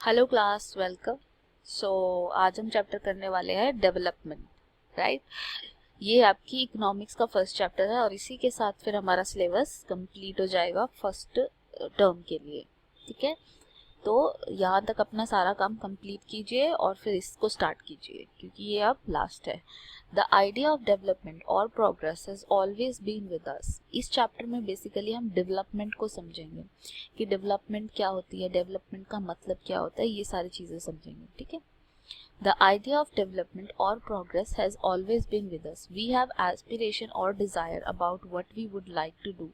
Hello class, welcome. सो आज हम chapter करने वाले हैं डेवलपमेंट, राइट। ये आपकी इकोनॉमिक्स का फर्स्ट चैप्टर है और इसी के साथ फिर हमारा सिलेबस कंप्लीट हो जाएगा फर्स्ट टर्म के लिए, ठीक है। तो यहाँ तक अपना सारा काम कंप्लीट कीजिए और फिर इसको स्टार्ट कीजिए क्योंकि ये अब लास्ट है। द आइडिया ऑफ डेवलपमेंट और progress has always been with us. इस चैप्टर में बेसिकली हम डेवलपमेंट को समझेंगे कि डेवलपमेंट क्या होती है, डेवलपमेंट का मतलब क्या होता है, ये सारी चीज़ें समझेंगे, ठीक है। The idea of development or progress has always been with us. We have aspiration or desire about what we would like to do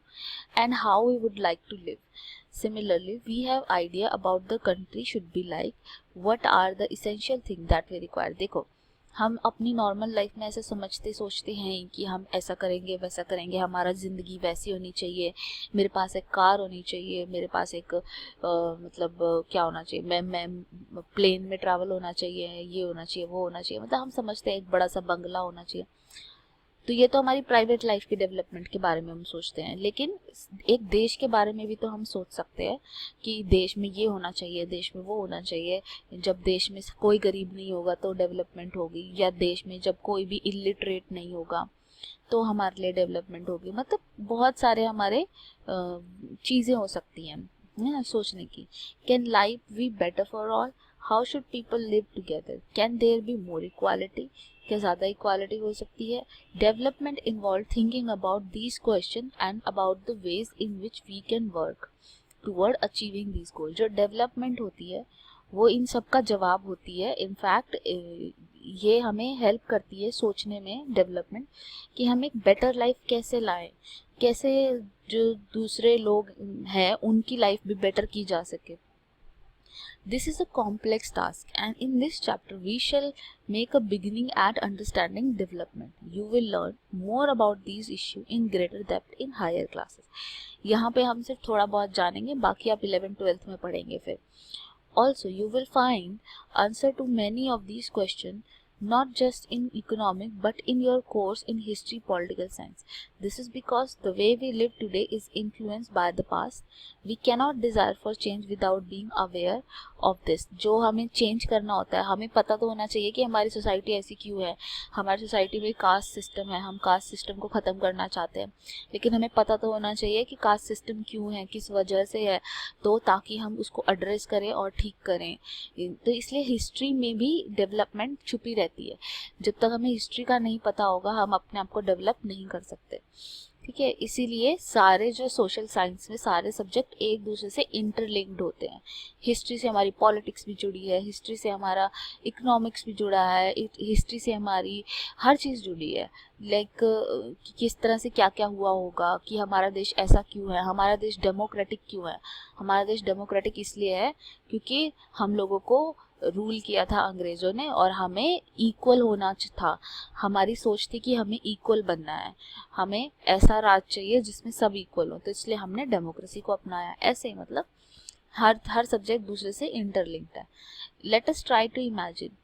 and how we would like to live. Similarly, we have idea about the country should be like, what are the essential things that we require. देखो, हम अपनी normal life में ऐसे समझते सोचते हैं कि हम ऐसा करेंगे वैसा करेंगे, हमारा ज़िंदगी वैसी होनी चाहिए, मेरे पास एक कार होनी चाहिए, मेरे पास एक क्या होना चाहिए, मैं प्लेन में ट्रैवल होना चाहिए, ये होना चाहिए, वो होना चाहिए, मतलब हम समझते हैं एक बड़ा सा बंगला होना चाहिए। तो ये तो हमारी प्राइवेट लाइफ के डेवलपमेंट के बारे में हम सोचते हैं, लेकिन एक देश के बारे में भी तो हम सोच सकते हैं कि देश में ये होना चाहिए, देश में वो होना चाहिए। जब देश में कोई गरीब नहीं होगा तो डेवलपमेंट होगी, या देश में जब कोई भी इलिटरेट नहीं होगा तो हमारे लिए डेवलपमेंट होगी। मतलब बहुत सारे हमारे चीज़ें हो सकती हैं, है ना, सोचने की। Can life be better for all? How should people live together? Can there be more equality? क्या ज़्यादा इक्वालिटी हो सकती है? Development involve thinking about these question and about the ways in which we can work toward achieving these goal. जो development होती है वो इन सब का जवाब होती है। इनफैक्ट ये हमें हेल्प करती है सोचने में, डेवलपमेंट, कि हम एक बेटर लाइफ कैसे लाएं, कैसे जो दूसरे लोग हैं उनकी लाइफ भी बेटर की जा सके। This is a complex task, and in this chapter we shall make a beginning at understanding development. You will learn more about these issues in greater depth in higher classes. यहाँ पे हम सिर्फ थोड़ा बहुत जानेंगे, बाकी आप 11th-12th में पढ़ेंगे फिर। Also, you will find answer to many of these questions not just in economic but in your course in history, political science. This is because the way we live today is influenced by the past. We cannot desire for change without being aware of this. जो हमें change करना होता है, हमें पता तो होना चाहिए कि हमारी सोसाइटी ऐसी क्यों है। हमारी सोसाइटी में कास्ट सिस्टम है, हम कास्ट सिस्टम को ख़त्म करना चाहते हैं, लेकिन हमें पता तो होना चाहिए कि कास्ट सिस्टम क्यों है, किस वजह से है, तो ताकि हम उसको एड्रेस करें और ठीक करें। तो इसलिए हिस्ट्री में भी डेवलपमेंट छुपी रहती है। जब तक हमें हिस्ट्री का नहीं पता होगा हम अपने आप को डेवलप नहीं कर सकते, ठीक है। इसीलिए सारे जो सोशल साइंस में सारे सब्जेक्ट एक दूसरे से इंटरलिंक्ड होते हैं। हिस्ट्री से हमारी पॉलिटिक्स भी जुड़ी है, हिस्ट्री से हमारा इकोनॉमिक्स भी जुड़ा है, हिस्ट्री से हमारी हर चीज़ जुड़ी है। लाइक किस तरह से क्या क्या हुआ होगा, कि हमारा देश ऐसा क्यों है, हमारा देश डेमोक्रेटिक क्यों है। हमारा देश डेमोक्रेटिक इसलिए है क्योंकि हम लोगों को रूल किया था अंग्रेज़ों ने और हमें इक्वल होना था। हमारी सोच थी कि हमें इक्वल बनना है, हमें ऐसा राज चाहिए जिसमें सब इक्वल हो, तो इसलिए हमने डेमोक्रेसी को अपनाया। ऐसे ही मतलब हर सब्जेक्ट दूसरे से इंटरलिंक्ड है। Let us try to imagine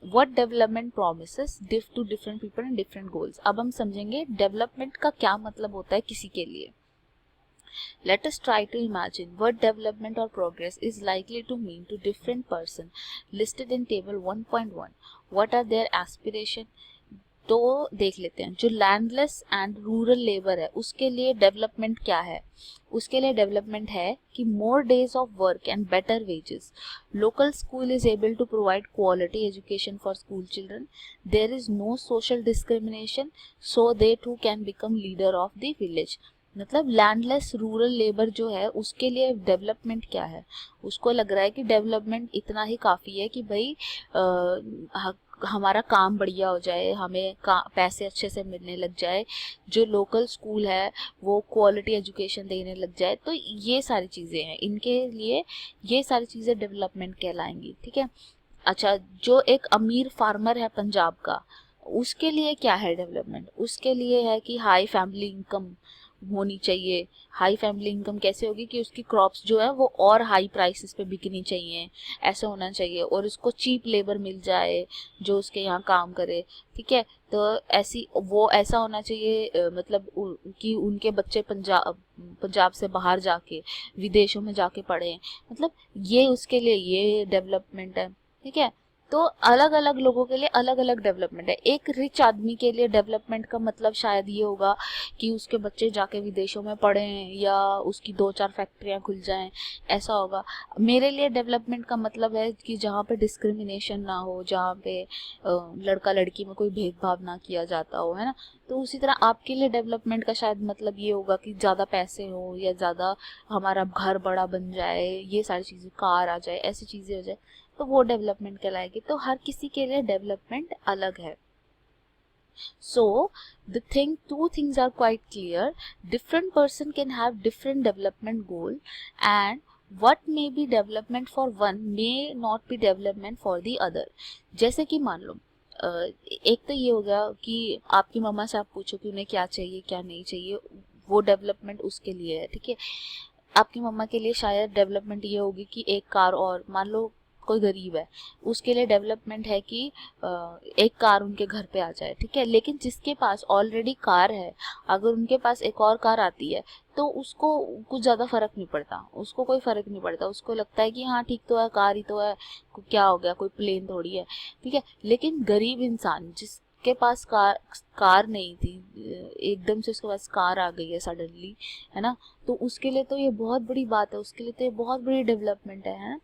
what development promises to different people and different goals. अब हम समझेंगे डेवलपमेंट का क्या मतलब होता है किसी के लिए। Let us try to imagine what development or progress is likely to mean to different person listed in table 1.1. What are their aspiration? तो देख लेते हैं। जो लैंडलेस एंड रूरल लेबर है उसके लिए डेवलपमेंट क्या है। उसके लिए डेवलपमेंट है कि more days of work and better wages, local school is able to provide quality education for school children, there is no social discrimination, so they too can become leader of the village. मतलब landless rural labour जो है उसके लिए development क्या है। उसको लग रहा है कि डेवलपमेंट इतना ही काफ़ी है कि भाई हमारा काम बढ़िया हो जाए, हमें पैसे अच्छे से मिलने लग जाए, जो लोकल स्कूल है वो क्वालिटी एजुकेशन देने लग जाए। तो ये सारी चीज़ें हैं, इनके लिए ये सारी चीज़ें डेवलपमेंट कहलाएंगी, ठीक है। अच्छा, जो एक अमीर फार्मर है पंजाब का, उसके लिए क्या है डेवलपमेंट? उसके लिए है कि हाई फैमिली इनकम, होनी चाहिए। हाई फैमिली इनकम कैसे होगी कि उसकी क्रॉप्स जो है वो और हाई प्राइसेस पे बिकनी चाहिए, ऐसा होना चाहिए, और उसको चीप लेबर मिल जाए जो उसके यहाँ काम करे, ठीक है। तो ऐसी वो ऐसा होना चाहिए मतलब कि उनके बच्चे पंजाब से बाहर जाके विदेशों में जाके पढ़े, मतलब ये उसके लिए ये डेवलपमेंट है, ठीक है। तो अलग अलग लोगों के लिए अलग अलग डेवलपमेंट है। एक रिच आदमी के लिए डेवलपमेंट का मतलब शायद ये होगा कि उसके बच्चे जाके विदेशों में पढ़ें या उसकी 2-4 फैक्ट्रियां खुल जाएं, ऐसा होगा। मेरे लिए डेवलपमेंट का मतलब है कि जहाँ पे डिस्क्रिमिनेशन ना हो, जहाँ पे लड़का लड़की में कोई भेदभाव ना किया जाता हो, है ना। तो उसी तरह आपके लिए डेवलपमेंट का शायद मतलब ये होगा कि ज़्यादा पैसे हो या ज़्यादा हमारा घर बड़ा बन जाए, ये सारी चीज़ें, कार आ जाए, ऐसी चीज़ें हो जाए, तो वो डेवलपमेंट कहलाएगी। तो हर किसी के लिए डेवलपमेंट अलग है। So the thing, two things are quite clear. Different person can have different development goal, and what may be development for one may not be development for the other. जैसे कि मान लो एक तो ये हो गया कि आपकी मम्मा से आप पूछो कि उन्हें क्या चाहिए क्या नहीं चाहिए, वो डेवलपमेंट उसके लिए है, ठीक है। आपकी मम्मा के लिए शायद डेवलपमेंट ये होगी कि एक कार, और मान लो कोई गरीब है, उसके लिए डेवलपमेंट है कि एक कार उनके घर पे आ जाए, ठीक है। लेकिन जिसके पास ऑलरेडी कार है, अगर उनके पास एक और कार आती है तो उसको कुछ ज़्यादा फर्क नहीं पड़ता, उसको कोई फर्क नहीं पड़ता, उसको लगता है कि हाँ ठीक तो है, कार ही तो है, क्या हो गया, कोई प्लेन थोड़ी है, ठीक है। लेकिन गरीब इंसान जिसके पास कार नहीं थी, एकदम से उसके पास कार आ गई है सडनली, है ना, तो उसके लिए तो ये बहुत बड़ी बात है, उसके लिए तो ये बहुत बड़ी डेवलपमेंट है ना।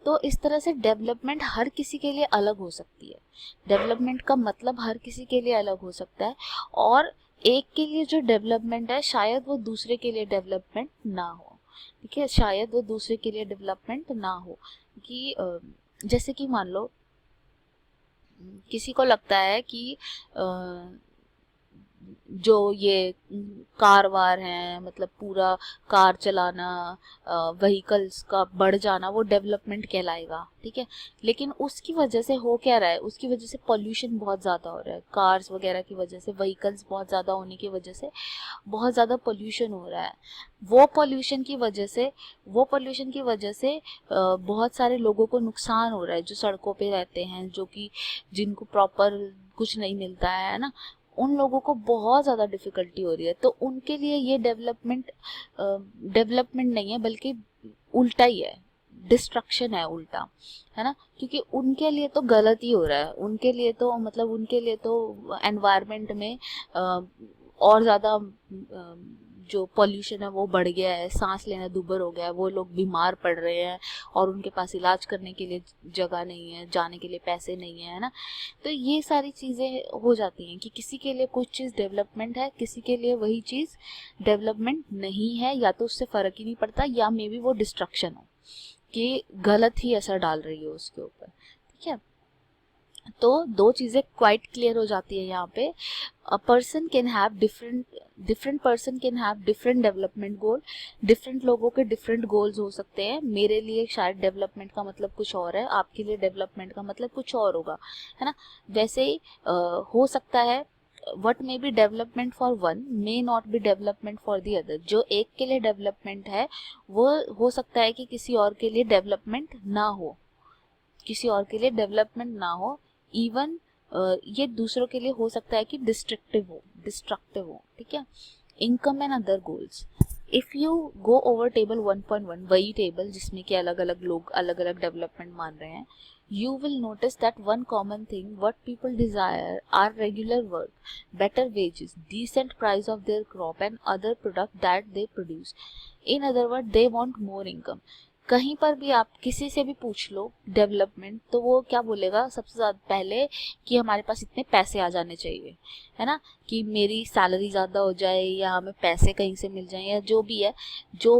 तो इस तरह से डेवलपमेंट हर किसी के लिए अलग हो सकती है, डेवलपमेंट का मतलब हर किसी के लिए अलग हो सकता है, और एक के लिए जो डेवलपमेंट है शायद वो दूसरे के लिए डेवलपमेंट ना हो, ठीक है, शायद वो दूसरे के लिए डेवलपमेंट ना हो। कि जैसे कि मान लो किसी को लगता है कि जो ये कार वार हैं, मतलब पूरा कार चलाना, व्हीकल्स का बढ़ जाना, वो डेवलपमेंट कहलाएगा, ठीक है। लेकिन उसकी वजह से हो क्या रहा है, उसकी वजह से पोल्यूशन बहुत ज़्यादा हो रहा है, कार्स वगैरह की वजह से, व्हीकल्स बहुत ज़्यादा होने की वजह से बहुत ज़्यादा पोल्यूशन हो रहा है। वो पोल्यूशन की वजह से बहुत सारे लोगों को नुकसान हो रहा है, जो सड़कों पे रहते हैं, जो कि जिनको प्रॉपर कुछ नहीं मिलता है ना, उन लोगों को बहुत ज़्यादा डिफ़िकल्टी हो रही है। तो उनके लिए ये डेवलपमेंट नहीं है, बल्कि उल्टा ही है, डिस्ट्रक्शन है उल्टा, है ना। क्योंकि उनके लिए तो गलत ही हो रहा है, उनके लिए तो मतलब उनके लिए तो एनवायरनमेंट में और ज़्यादा जो पॉल्यूशन है वो बढ़ गया है, सांस लेना दुभर हो गया है, वो लोग बीमार पड़ रहे हैं और उनके पास इलाज करने के लिए जगह नहीं है, जाने के लिए पैसे नहीं है ना। तो ये सारी चीज़ें हो जाती हैं कि किसी के लिए कुछ चीज़ डेवलपमेंट है, किसी के लिए वही चीज़ डेवलपमेंट नहीं है, या तो उससे फ़र्क ही नहीं पड़ता, या मे बी वो डिस्ट्रक्शन हो कि गलत ही असर डाल रही है उसके ऊपर, ठीक है। तो दो चीज़ें क्वाइट क्लियर हो जाती है यहाँ पे। A person can have different person can have different development goal, different लोगों के डिफरेंट गोल्स हो सकते हैं। मेरे लिए शायद डेवलपमेंट का मतलब कुछ और है, आपके लिए डेवलपमेंट का मतलब कुछ और होगा, है ना। वैसे ही हो सकता है what may be development for one may not be development for the other. जो एक के लिए डेवलपमेंट है वो हो सकता है कि किसी और के लिए डेवलपमेंट ना हो, किसी और के लिए डेवलपमेंट ना हो। इवन ये दूसरों के लिए हो सकता है कि डिस्ट्रक्टिव हो, ठीक है। Income and other goals, if you go over table 1.1, वही टेबल जिसमें कि अलग अलग लोग अलग अलग डेवलपमेंट मान रहे हैं, you will notice that one common thing what people desire are regular work, better wages, decent price of their crop and other product that they produce. In other words, they want more income. कहीं पर भी आप किसी से भी पूछ लो development, तो वो क्या बोलेगा सबसे ज़्यादा पहले कि हमारे पास इतने पैसे आ जाने चाहिए, है ना, कि मेरी सैलरी ज़्यादा हो जाए या हमें पैसे कहीं से मिल जाएं, या जो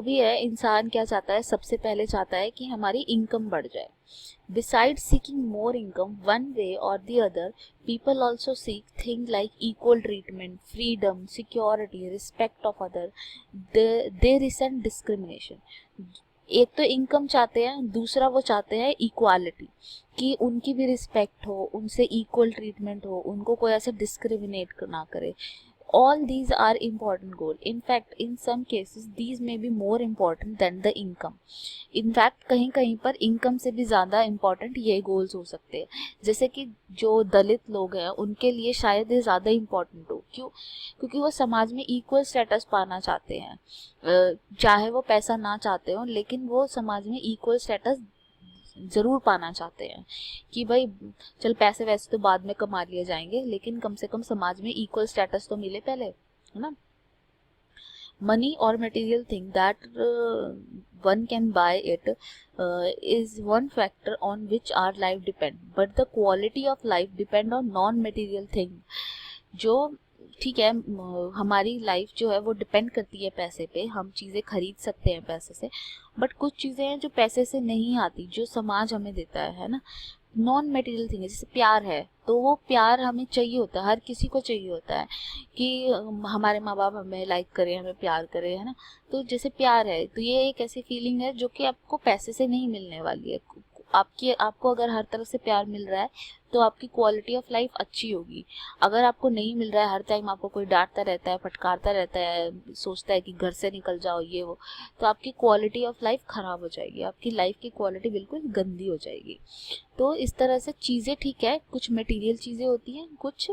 भी है इंसान क्या चाहता है, सबसे पहले चाहता है कि हमारी इनकम बढ़ जाए। Besides seeking more income one way or the other, people also seek things like equal treatment, freedom, security, respect of other. They resent discrimination. एक तो इनकम चाहते हैं, दूसरा वो चाहते हैं इक्वालिटी, कि उनकी भी रिस्पेक्ट हो, उनसे इक्वल ट्रीटमेंट हो, उनको कोई ऐसे डिस्क्रिमिनेट ना करे, All these are important goal. In fact, in some cases these may be more important than the income. In fact, कहीं कहीं पर इनकम से भी ज़्यादा इम्पॉर्टेंट ये गोल्स हो सकते हैं. जैसे कि जो दलित लोग हैं उनके लिए शायद ये ज़्यादा इम्पॉर्टेंट हो. क्यों? क्योंकि वो समाज में इक्वल स्टेटस पाना चाहते हैं. चाहे वो पैसा ना चाहते हो, लेकिन वो समाज में इक्वल स्टेटस ज़रूर पाना चाहते हैं कि भाई चल पैसे वैसे तो बाद में कमा लिए जाएंगे, लेकिन कम से कम समाज में इक्वल स्टेटस तो मिले पहले, है ना. Money or material thing that one can buy it is one factor on which our life depend, but the quality of life depend on non-material thing. जो ठीक है, हमारी लाइफ जो है वो डिपेंड करती है पैसे पे, हम चीज़ें खरीद सकते हैं पैसे से, बट कुछ चीज़ें हैं जो पैसे से नहीं आती, जो समाज हमें देता है ना. नॉन मटेरियल थिंग है, जैसे प्यार है, तो वो प्यार हमें चाहिए होता है, हर किसी को चाहिए होता है कि हमारे माँ बाप हमें लाइक करें, हमें प्यार करें, है ना. तो जैसे प्यार है, तो ये एक ऐसी फीलिंग है जो कि आपको पैसे से नहीं मिलने वाली है. आपको अगर हर तरफ से प्यार मिल रहा है तो आपकी क्वालिटी ऑफ लाइफ अच्छी होगी. अगर आपको नहीं मिल रहा है, हर टाइम आपको कोई डांटता रहता है, फटकारता रहता है, सोचता है कि घर से निकल जाओ ये वो, तो आपकी क्वालिटी ऑफ लाइफ ख़राब हो जाएगी, आपकी लाइफ की क्वालिटी बिल्कुल गंदी हो जाएगी. तो इस तरह से चीज़ें ठीक है, कुछ मटेरियल चीज़ें होती हैं, कुछ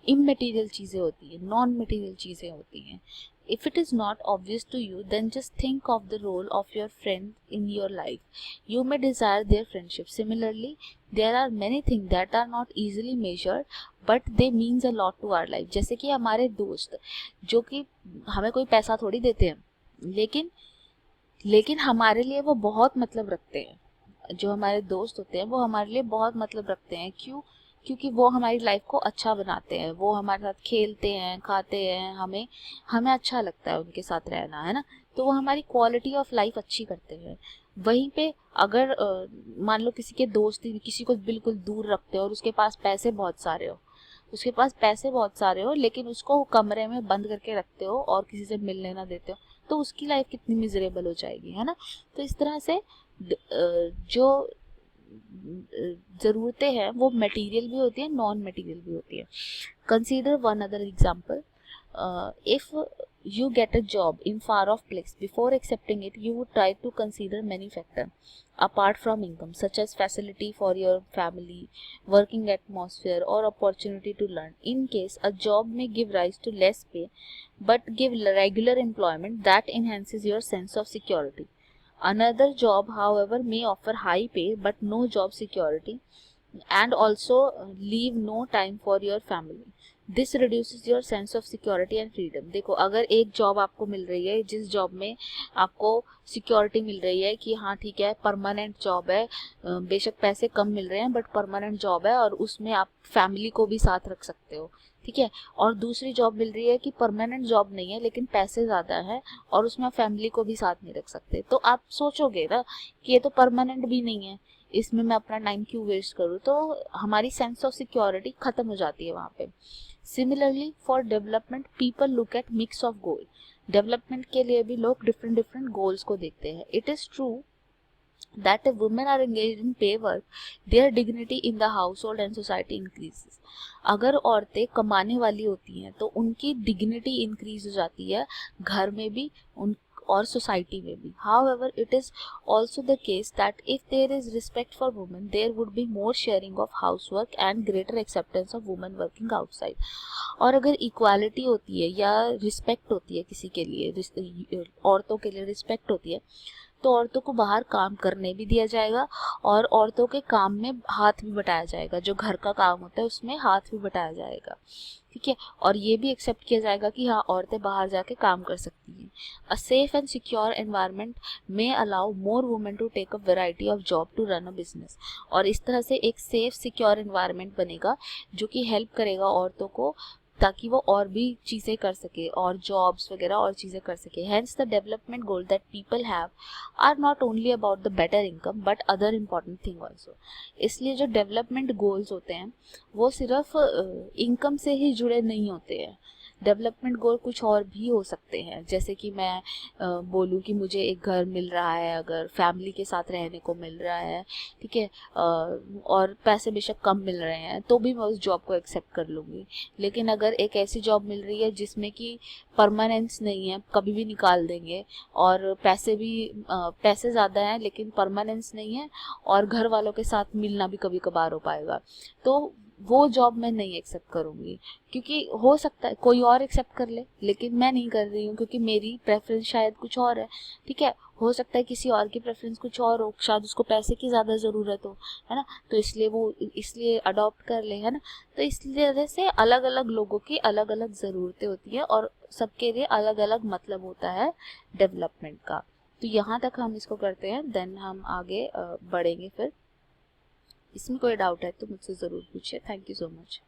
इमटेरियल चीज़ें होती हैं, नॉन मटेरियल चीज़ें होती हैं. If it is not obvious to you, then just think of the role of your friend in your life. You may desire their friendship. Similarly, there are many things that are not easily measured, but they means a lot to our life. जैसे कि हमारे दोस्त, जो कि हमें कोई पैसा थोड़ी देते हैं, लेकिन हमारे लिए वो बहुत मतलब रखते हैं. जो हमारे दोस्त होते हैं वो हमारे लिए बहुत मतलब रखते हैं. क्यों? क्योंकि वो हमारी लाइफ को अच्छा बनाते हैं, वो हमारे साथ खेलते हैं, खाते हैं, हमें अच्छा लगता है उनके साथ रहना, है ना. तो वो हमारी क्वालिटी ऑफ लाइफ अच्छी करते हैं. वहीं पे अगर मान लो किसी के दोस्त किसी को बिल्कुल दूर रखते हो और उसके पास पैसे बहुत सारे हो, लेकिन उसको कमरे में बंद करके रखते हो और किसी से मिलने ना देते हो, तो उसकी लाइफ कितनी मिजरेबल हो जाएगी, है ना. तो इस तरह से जो ज़रूरतें हैं वो मटेरियल भी होती है, नॉन मटेरियल भी होती है. Consider one other example. If you get a job in far off place, before accepting it you would try to consider many factors apart from income, such as facility for your family, working atmosphere or opportunity to learn. In case a job may give rise to less pay but give regular employment that enhances your sense of security. Another job, however, may offer high pay but no job security and also leave no time for your family. This reduces your sense of security and freedom. देखो, अगर एक job आपको मिल रही है जिस job में आपको security मिल रही है कि हाँ ठीक है परमानेंट जॉब है, बेशक पैसे कम मिल रहे हैं बट परमानेंट जॉब है और उसमें आप फैमिली को भी साथ रख सकते हो, ठीक है. और दूसरी जॉब मिल रही है कि परमानेंट जॉब नहीं है लेकिन पैसे ज़्यादा है और उसमें आप फैमिली को भी साथ नहीं रख सकते, तो आप सोचोगे ना कि ये तो परमानेंट भी नहीं है, इसमें मैं अपना टाइम क्यों वेस्ट करूँ. तो हमारी सेंस ऑफ सिक्योरिटी ख़त्म हो जाती है वहाँ पे. Similarly for development people look at mix of goal. Development के लिए भी लोग डिफरेंट गोल्स को देखते हैं. It is true that if women are engaged in pay work, their dignity in the household and society increases. अगर औरतें कमाने वाली होती हैं तो उनकी डिग्निटी इंक्रीज हो जाती है, घर में भी उन और सोसाइटी में भी. However, it is also the case that if there is respect for women, there would be more sharing of housework and greater acceptance of women working outside. और अगर इक्वालिटी होती है या रिस्पेक्ट होती है किसी के लिए, औरतों के लिए रिस्पेक्ट होती है, तो औरतों को बाहर काम करने भी दिया जाएगा और औरतों के काम में हाथ भी बटाया जाएगा, जो घर का काम होता है उसमें हाथ भी बटाया जाएगा, ठीक है. और ये भी एक्सेप्ट किया जाएगा कि हाँ औरतें बाहर जाके काम कर सकती हैं. A safe and secure environment में allow more women to take a variety of job to run a business. और इस तरह से एक सेफ सिक्योर एनवायरनमेंट बनेगा जो कि हेल्प करेगा औरतों को ताकि वो और भी चीज़ें कर सके और जॉब्स वगैरह और चीज़ें कर सके. Hence the development goal that people have are not only about the better income but other important thing also. इसलिए जो डेवलपमेंट गोल्स होते हैं वो सिर्फ इनकम से ही जुड़े नहीं होते हैं. डेवलपमेंट गोल कुछ और भी हो सकते हैं, जैसे कि मैं बोलूँ कि मुझे एक घर मिल रहा है, अगर फैमिली के साथ रहने को मिल रहा है, ठीक है, और पैसे बेशक कम मिल रहे हैं तो भी मैं उस जॉब को एक्सेप्ट कर लूँगी। लेकिन अगर एक ऐसी जॉब मिल रही है जिसमें कि परमानेंस नहीं है, कभी भी निकाल देंगे, और पैसे ज़्यादा हैं लेकिन परमानेंस नहीं है, और घर वालों के साथ मिलना भी कभी कभार हो पाएगा, तो वो जॉब मैं नहीं एक्सेप्ट करूँगी। क्योंकि हो सकता है कोई और एक्सेप्ट कर ले, लेकिन मैं नहीं कर रही हूँ क्योंकि मेरी प्रेफरेंस शायद कुछ और है, ठीक है। हो सकता है किसी और की प्रेफरेंस कुछ और हो, शायद उसको पैसे की ज़्यादा ज़रूरत हो, है ना, तो इसलिए अडॉप्ट कर ले, है ना। तो इसलिए वजह से अलग अलग लोगों की अलग अलग ज़रूरतें होती हैं और सबके लिए अलग अलग मतलब होता है डेवलपमेंट का। तो यहाँ तक हम इसको करते हैं, देन हम आगे बढ़ेंगे। फिर इसमें कोई डाउट है तो मुझसे ज़रूर पूछिए। Thank you so much.